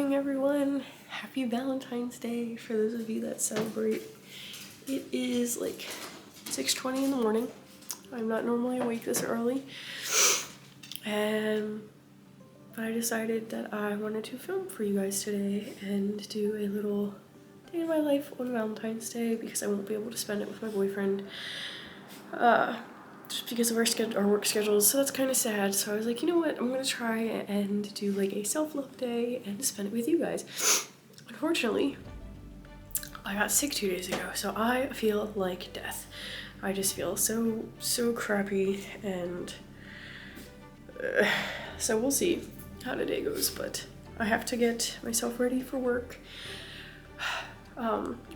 morning, everyone. Happy Valentine's Day for those of you that celebrate. It is like 6:20 in the morning. I'm not normally awake this early, but I decided that I wanted to film for you guys today and do a little day in my life on Valentine's Day because I won't be able to spend it with my boyfriend. Just because of our work schedules, so that's kind of sad. So I was like, you know what, I'm gonna try and do like a self-love day and spend it with you guys. Unfortunately, I got sick 2 days ago, so I feel like death. I just feel so crappy, and so we'll see how the day goes, but I have to get myself ready for work.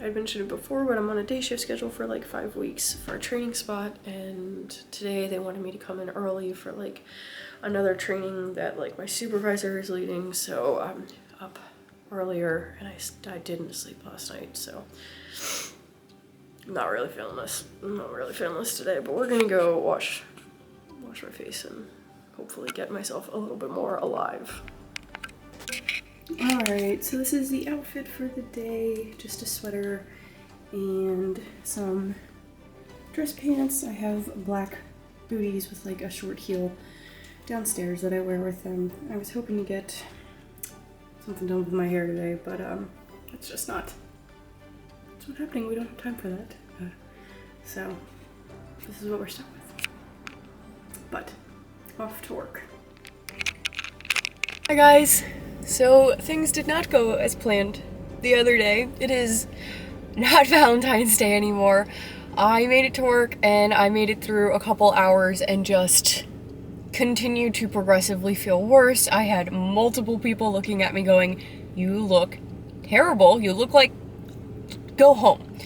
I mentioned it before, but I'm on a day shift schedule for like 5 weeks for a training spot, and today they wanted me to come in early for like another training that like my supervisor is leading, so I'm up earlier, and I didn't sleep last night, so I'm not really feeling this. I'm not really feeling this today, but we're gonna go wash my face and hopefully get myself a little bit more alive. Alright, so this is the outfit for the day. Just a sweater and some dress pants. I have black booties with like a short heel downstairs that I wear with them. I was hoping to get something done with my hair today, but it's just not. It's not happening. We don't have time for that. So this is what we're stuck with. But off to work. Hi guys. So things did not go as planned the other day. It is not Valentine's Day anymore. I made it to work and I made it through a couple hours and just continued to progressively feel worse. I had multiple people looking at me going, "You look terrible. You look like, go home."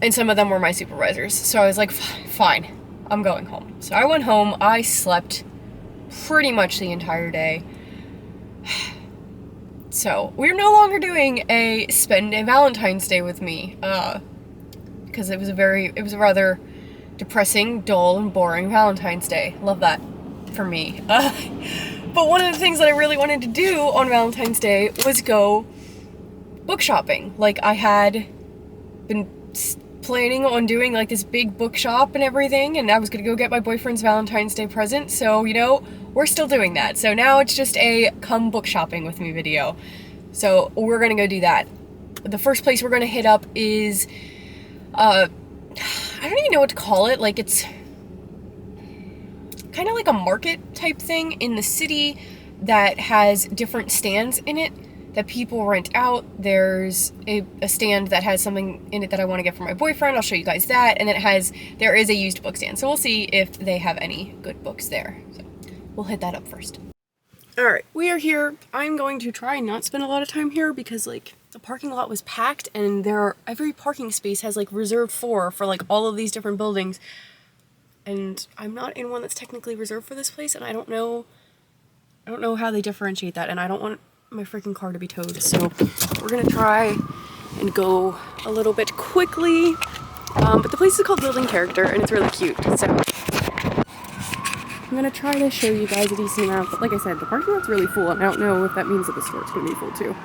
And some of them were my supervisors. So I was like, fine, I'm going home. So I went home. I slept pretty much the entire day. So we're no longer doing a spend a Valentine's Day with me, because it was a rather depressing, dull, and boring Valentine's Day. Love that for me. But one of the things that I really wanted to do on Valentine's Day was go book shopping. Like, I had been planning on doing like this big book shop and everything, and I was gonna go get my boyfriend's Valentine's Day present, so you know, we're still doing that. So now it's just a come book shopping with me video. So we're gonna go do that. The first place we're gonna hit up is I don't even know what to call it. Like, it's kind of like a market type thing in the city that has different stands in it that people rent out. There's a stand that has something in it that I want to get for my boyfriend. I'll show you guys that. And then there is a used book stand. So we'll see if they have any good books there. So we'll hit that up first. All right, we are here. I'm going to try and not spend a lot of time here because like the parking lot was packed, and every parking space has like reserved for like all of these different buildings. And I'm not in one that's technically reserved for this place, and I don't know how they differentiate that, and I don't want my freaking car to be towed, so we're gonna try and go a little bit quickly. But the place is called Building Character, and it's really cute, so I'm gonna try to show you guys a decent amount. But like I said, the parking lot's really full, and I don't know if that means that the store's gonna be full too.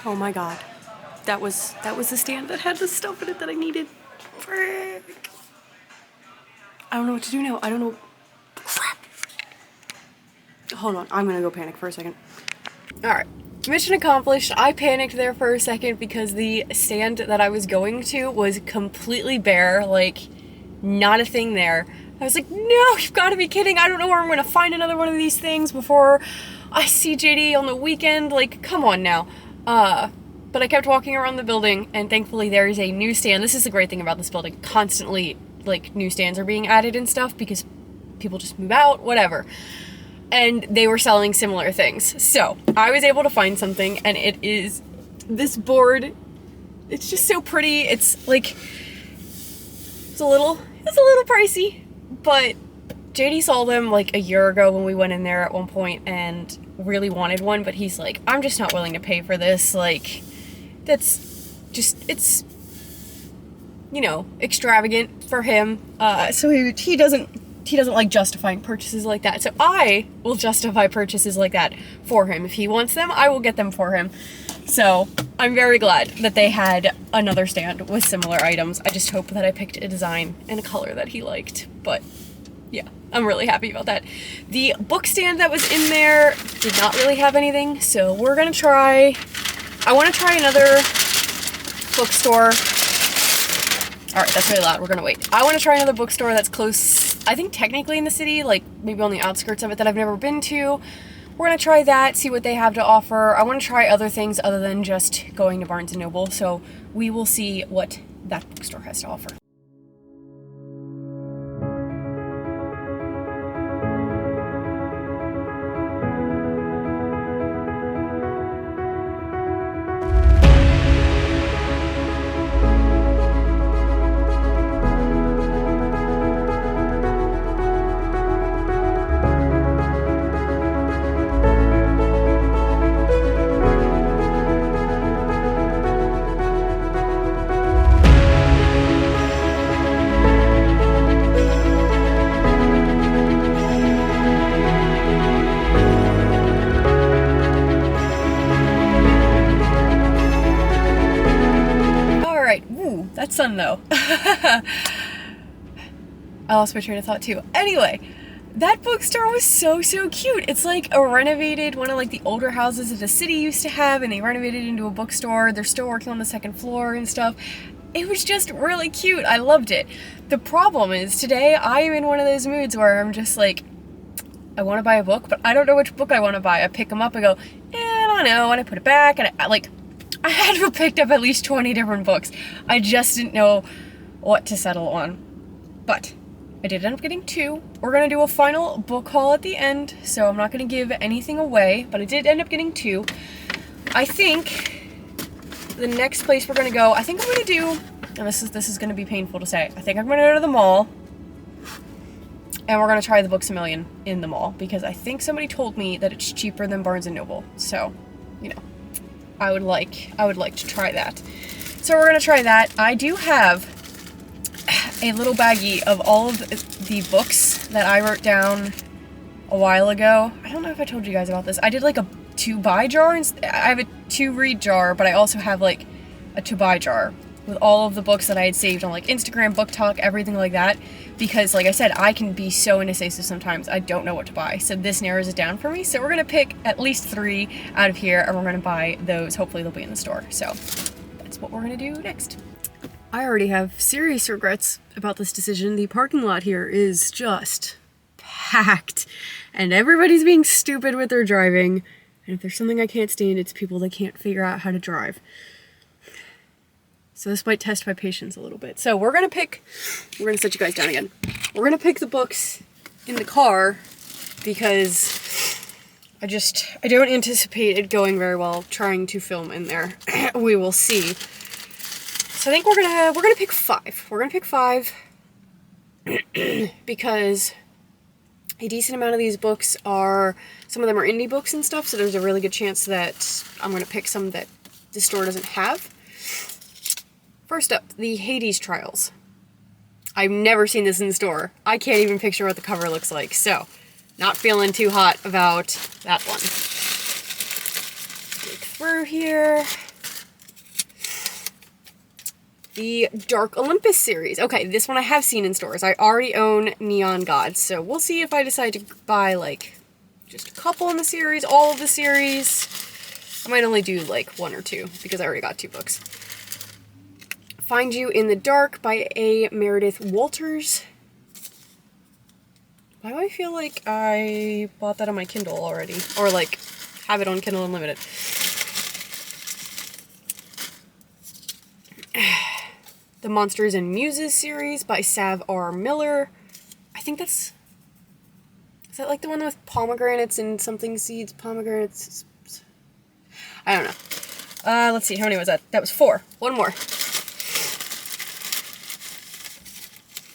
Oh my god. That was the stand that had the stuff in it that I needed. Frick. I don't know what to do now. I don't know. Crap. hold on, I'm gonna go panic for a second. Alright, mission accomplished. I panicked there for a second because the stand that I was going to was completely bare, like, not a thing there. I was like, no, you've got to be kidding. I don't know where I'm gonna find another one of these things before I see JD on the weekend. Like, come on now. But I kept walking around the building, and thankfully there is a newsstand. This is the great thing about this building. Constantly, like, newsstands are being added and stuff because people just move out, whatever. And they were selling similar things. So I was able to find something, and it is this board. It's just so pretty. It's like, it's a little pricey, but JD saw them like a year ago when we went in there at one point and really wanted one, but he's like, I'm just not willing to pay for this. Like, that's just, it's, you know, extravagant for him. So he doesn't like justifying purchases like that. So I will justify purchases like that for him. If he wants them, I will get them for him. So I'm very glad that they had another stand with similar items. I just hope that I picked a design and a color that he liked. But yeah, I'm really happy about that. The book stand that was in there did not really have anything. So we're going to try, I want to try another bookstore. All right, that's really loud. We're going to wait. I want to try another bookstore that's close, I think technically in the city, like maybe on the outskirts of it that I've never been to. We're going to try that, see what they have to offer. I want to try other things other than just going to Barnes & Noble, so we will see what that bookstore has to offer. That's fun though. I lost my train of thought too. Anyway, that bookstore was so cute. It's like a renovated, one of like the older houses that the city used to have, and they renovated it into a bookstore. They're still working on the second floor and stuff. It was just really cute. I loved it. The problem is today I am in one of those moods where I'm just like, I want to buy a book, but I don't know which book I want to buy. I pick them up and go, I don't know, and I put it back, and I had to have picked up at least 20 different books. I just didn't know what to settle on. But I did end up getting 2. We're going to do a final book haul at the end, so I'm not going to give anything away, but I did end up getting 2. I think the next place we're going to go, I think I'm going to do, and this is going to be painful to say, I think I'm going to go to the mall, and we're going to try the Books A Million in the mall, because I think somebody told me that it's cheaper than Barnes & Noble, so, you know. I would like to try that. So we're going to try that. I do have a little baggie of all of the books that I wrote down a while ago. I don't know if I told you guys about this. I did like a to-buy jar. I have a to-read jar, but I also have like a to-buy jar with all of the books that I had saved on like Instagram, Book Talk, everything like that. Because like I said, I can be so indecisive sometimes. I don't know what to buy. So this narrows it down for me. So we're going to pick at least 3 out of here, and we're going to buy those. Hopefully they'll be in the store. So that's what we're going to do next. I already have serious regrets about this decision. The parking lot here is just packed, and everybody's being stupid with their driving. And if there's something I can't stand, it's people that can't figure out how to drive. So this might test my patience a little bit. So we're going to set you guys down again. We're going to pick the books in the car because I don't anticipate it going very well trying to film in there. We will see. So I think we're going to pick 5. We're going to pick 5 because a decent amount of these books some of them are indie books and stuff, so there's a really good chance that I'm going to pick some that the store doesn't have. First up, the Hades Trials. I've never seen this in the store. I can't even picture what the cover looks like, so not feeling too hot about that one. Look through here. The Dark Olympus series. Okay, this one I have seen in stores. I already own Neon Gods, so we'll see if I decide to buy, like, just a couple in the series, all of the series. I might only do like 1 or 2 because I already got 2 books. Find You in the Dark by A. Meredith Walters. Why do I feel like I bought that on my Kindle already? Or like have it on Kindle Unlimited. The Monsters and Muses series by Sav R. Miller. I think that's... Is that like the one with pomegranates and something seeds? Pomegranates... I don't know. Let's see, how many was that? That was 4. 1 more.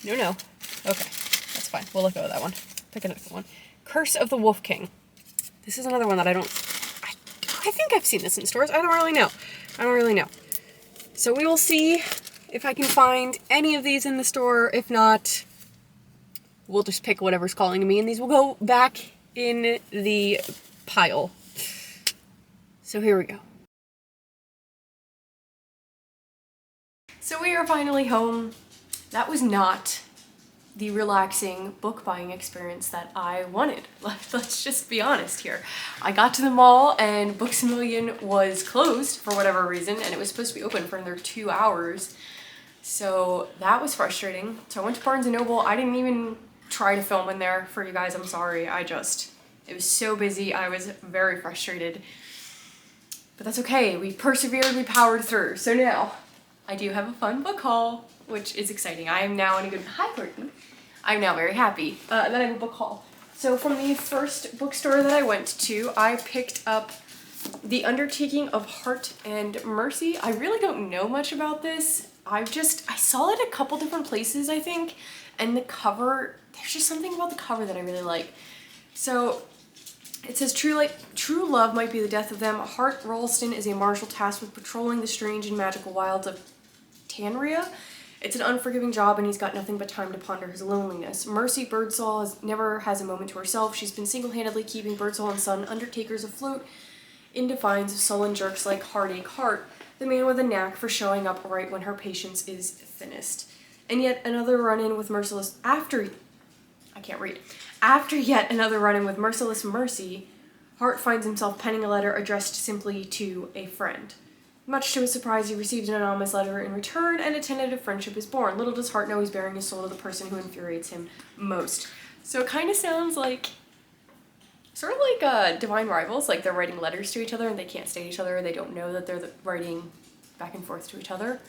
No. Okay, that's fine. We'll let go of that one. Pick another one. Curse of the Wolf King. This is another one that I think I've seen this in stores. I don't really know. So we will see if I can find any of these in the store. If not, we'll just pick whatever's calling to me, and these will go back in the pile. So here we go. So we are finally home. That was not the relaxing book buying experience that I wanted. Let's just be honest here. I got to the mall and Books A Million was closed for whatever reason, and it was supposed to be open for another 2 hours. So that was frustrating. So I went to Barnes & Noble. I didn't even try to film in there for you guys. I'm sorry. It was so busy. I was very frustrated. But that's okay. We persevered, we powered through. So now I do have a fun book haul, which is exciting. I am now in a good... Hi, Courtney. I'm now very happy that I have a book haul. So from the first bookstore that I went to, I picked up The Undertaking of Heart and Mercy. I really don't know much about this. I saw it a couple different places, I think, and the cover, there's just something about the cover that I really like. So it says, true love might be the death of them. Hart Ralston is a marshal tasked with patrolling the strange and magical wilds of Tanria. It's an unforgiving job, and he's got nothing but time to ponder his loneliness. Mercy Birdsall never has a moment to herself. She's been single-handedly keeping Birdsall and Son Undertakers afloat in defiance of sullen jerks like Heartache Hart, the man with a knack for showing up right when her patience is thinnest. And yet another run-in with merciless... After yet another run-in with merciless Mercy, Hart finds himself penning a letter addressed simply to a friend. Much to his surprise, he receives an anonymous letter in return, and a tentative friendship is born. Little does Hart know he's bearing his soul to the person who infuriates him most. So it kind of sounds like... sort of like Divine Rivals, like they're writing letters to each other and they can't stay each other, they don't know that they're writing back and forth to each other.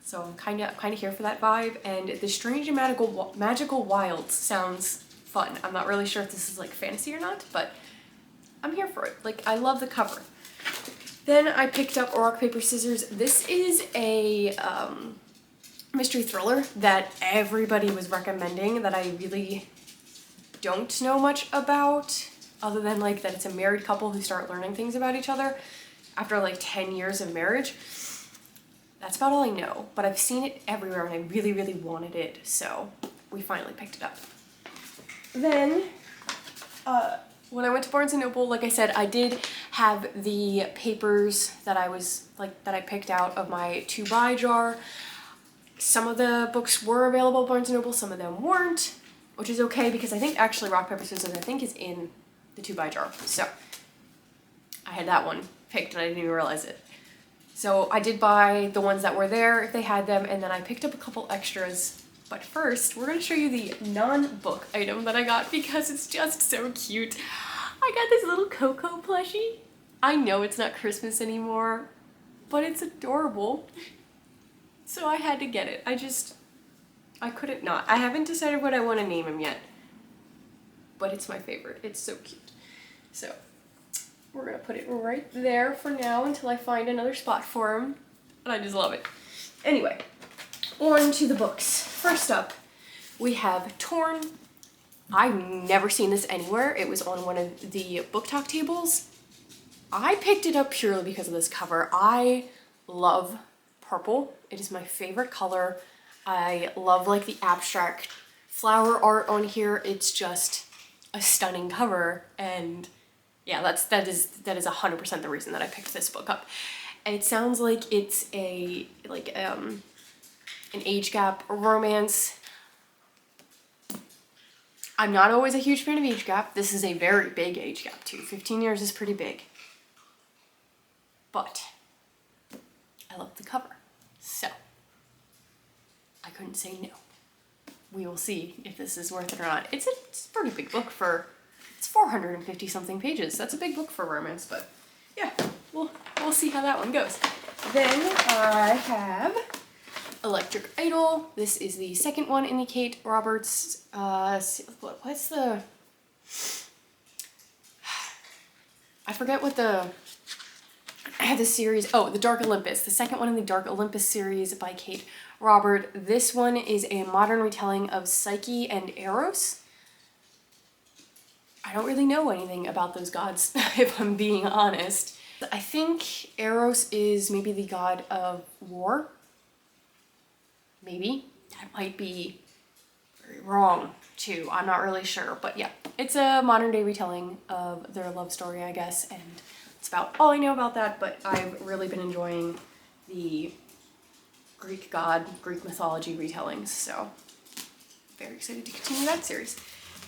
So I'm kind of here for that vibe, and the strange and magical wilds sounds fun. I'm not really sure if this is like fantasy or not, but I'm here for it. Like, I love the cover. Then I picked up Rock, Paper, Scissors. This is a mystery thriller that everybody was recommending that I really don't know much about, other than like that it's a married couple who start learning things about each other after like 10 years of marriage. That's about all I know, but I've seen it everywhere and I really, really wanted it, so we finally picked it up. Then, when I went to Barnes & Noble, like I said, I did have the papers that I picked out of my to-buy jar. Some of the books were available at Barnes & Noble, some of them weren't, which is okay because I think actually Rock, Paper, Scissors is in the to-buy jar. So I had that one picked and I didn't even realize it. So I did buy the ones that were there if they had them, and then I picked up a couple extras. But first, we're going to show you the non-book item that I got because it's just so cute. I got this little Coco plushie. I know it's not Christmas anymore, but it's adorable. So I had to get it. I couldn't not. I haven't decided what I want to name him yet, but it's my favorite. It's so cute. So we're going to put it right there for now until I find another spot for him, and I just love it. Anyway, on to the books. First up, we have Torn. I've never seen this anywhere. It was on one of the book talk tables. I picked it up purely because of this cover. I love purple. It is my favorite color. I love like the abstract flower art on here. It's just a stunning cover, and yeah, that is 100% the reason that I picked this book up. And it sounds like it's an age gap romance. I'm not always a huge fan of age gap. This is a very big age gap too. 15 years is pretty big. But I love the cover. So I couldn't say no. We will see if this is worth it or not. It's a pretty big book for, it's 450 something pages. That's a big book for romance, but yeah, we'll see how that one goes. Then I have Electric Idol. This is the second one in the Kate Roberts, what's the, I forget what the series, oh, The Dark Olympus, the second one in the Dark Olympus series by Kate Robert. This one is a modern retelling of Psyche and Eros. I don't really know anything about those gods, if I'm being honest. I think Eros is maybe the god of war. Maybe. That might be very wrong too. I'm not really sure. But yeah, it's a modern day retelling of their love story, I guess. And it's about all I know about that. But I've really been enjoying the Greek god, Greek mythology retellings. So very excited to continue that series.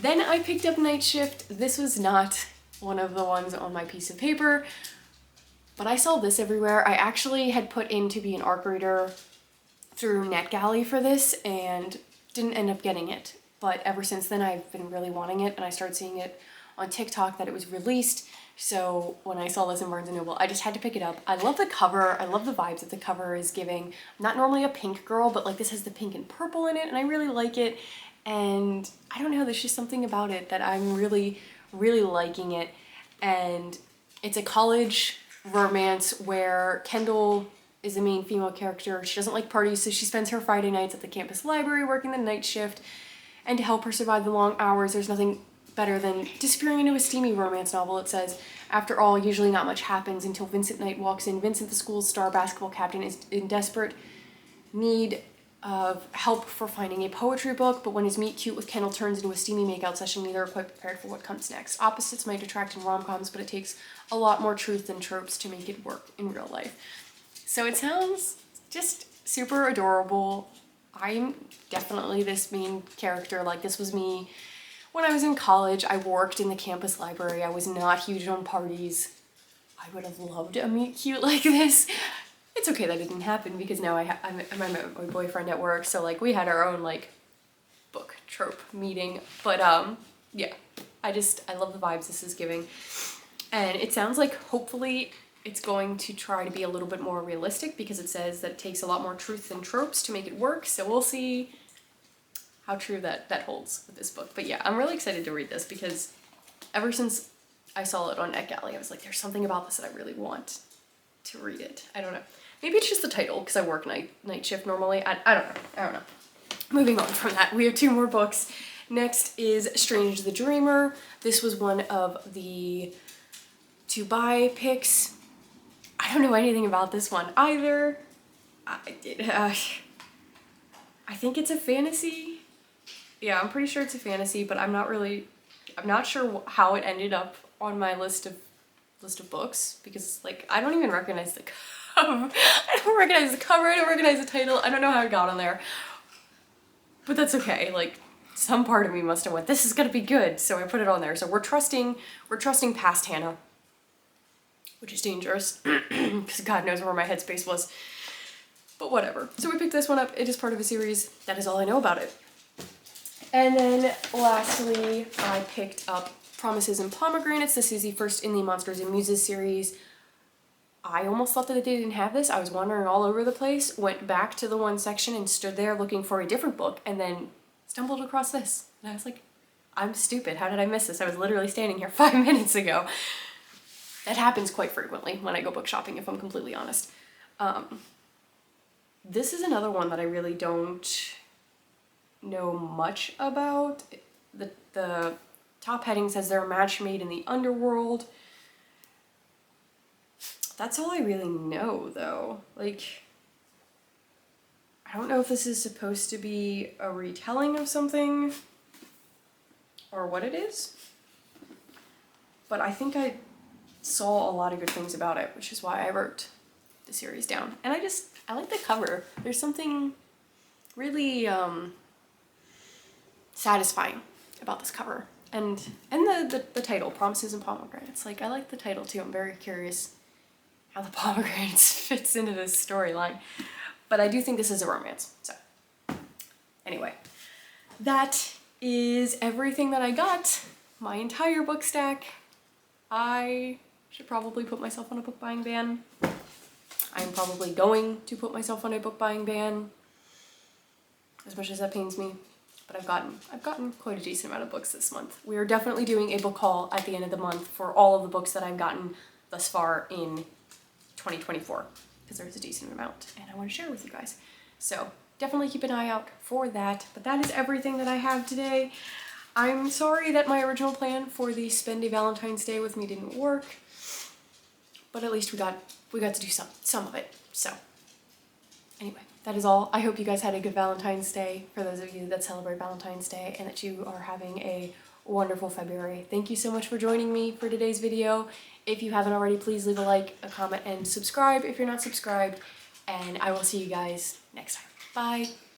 Then I picked up Night Shift. This was not one of the ones on my piece of paper, but I saw this everywhere. I actually had put in to be an ARC reader through NetGalley for this and didn't end up getting it. But ever since then, I've been really wanting it, and I started seeing it on TikTok that it was released. So when I saw this in Barnes & Noble, I just had to pick it up. I love the cover. I love the vibes that the cover is giving. I'm not normally a pink girl, but like this has the pink and purple in it, and I really like it. And I don't know, there's just something about it that I'm really, really liking it. And it's a college romance where Kendall is the main female character. She doesn't like parties, so she spends her Friday nights at the campus library working the night shift. And to help her survive the long hours, there's nothing better than disappearing into a steamy romance novel. It says, after all, usually not much happens until Vincent Knight walks in. Vincent, the school's star basketball captain, is in desperate need of help for finding a poetry book, but when his meet cute with Kendall turns into a steamy makeout session, neither are quite prepared for what comes next. Opposites might attract in rom-coms, but it takes a lot more truth than tropes to make it work in real life. So it sounds just super adorable. I'm definitely this main character. Like, this was me when I was in college. I worked in the campus library. I was not huge on parties. I would have loved a meet cute like this. It's okay that didn't happen because now I'm my boyfriend at work, so like we had our own like book trope meeting. But yeah, I love the vibes this is giving, and it sounds like hopefully it's going to try to be a little bit more realistic because it says that it takes a lot more truth than tropes to make it work. So we'll see how true that holds with this book. But yeah, I'm really excited to read this because ever since I saw it on NetGalley, I was like, there's something about this that I really want to read it. I don't know. Maybe it's just the title because I work night shift normally. I don't know. Moving on from that, we have two more books. Next is Strange the Dreamer. This was one of the to buy picks. I don't know anything about this one either. I think it's a fantasy. Yeah, I'm pretty sure it's a fantasy, but I'm not sure how it ended up on my list of books because like I don't even recognize the cover. I don't recognize the cover, I don't recognize the title, I don't know how it got on there. But that's okay, like some part of me must have went, this is gonna be good, so I put it on there. So we're trusting past Hannah, which is dangerous because God knows where my headspace was. But whatever. So we picked this one up. It is part of a series. That is all I know about it. And then lastly, I picked up Promises and Pomegranates. This is the first in the Monsters and Muses series. I almost thought that they didn't have this. I was wandering all over the place, went back to the one section and stood there looking for a different book and then stumbled across this. And I was like, I'm stupid. How did I miss this? I was literally standing here 5 minutes ago. That happens quite frequently when I go book shopping, if I'm completely honest. This is another one that I really don't know much about. The top heading says they're a match made in the underworld. That's all I really know, though. Like, I don't know if this is supposed to be a retelling of something or what it is, but I think I saw a lot of good things about it, which is why I wrote the series down. And I like the cover. There's something really satisfying about this cover and the title, Promises and Pomegranates. Like, I like the title too. I'm very curious how the pomegranates fits into this storyline, but I do think this is a romance. So anyway, that is everything that I got. My entire book stack. I should probably put myself on a book buying ban. I'm probably going to put myself on a book buying ban, as much as that pains me. But I've gotten quite a decent amount of books this month. We are definitely doing a book haul at the end of the month for all of the books that I've gotten thus far in 2024, because there's a decent amount and I want to share with you guys. So definitely keep an eye out for that. But that is everything that I have today. I'm sorry that my original plan for the spend a Valentine's Day with me didn't work, but at least we got to do some of it. So anyway, that is all. I hope you guys had a good Valentine's Day, for those of you that celebrate Valentine's Day, and that you are having a wonderful February. Thank you so much for joining me for today's video. If you haven't already, please leave a like, a comment, and subscribe if you're not subscribed, and I will see you guys next time. Bye!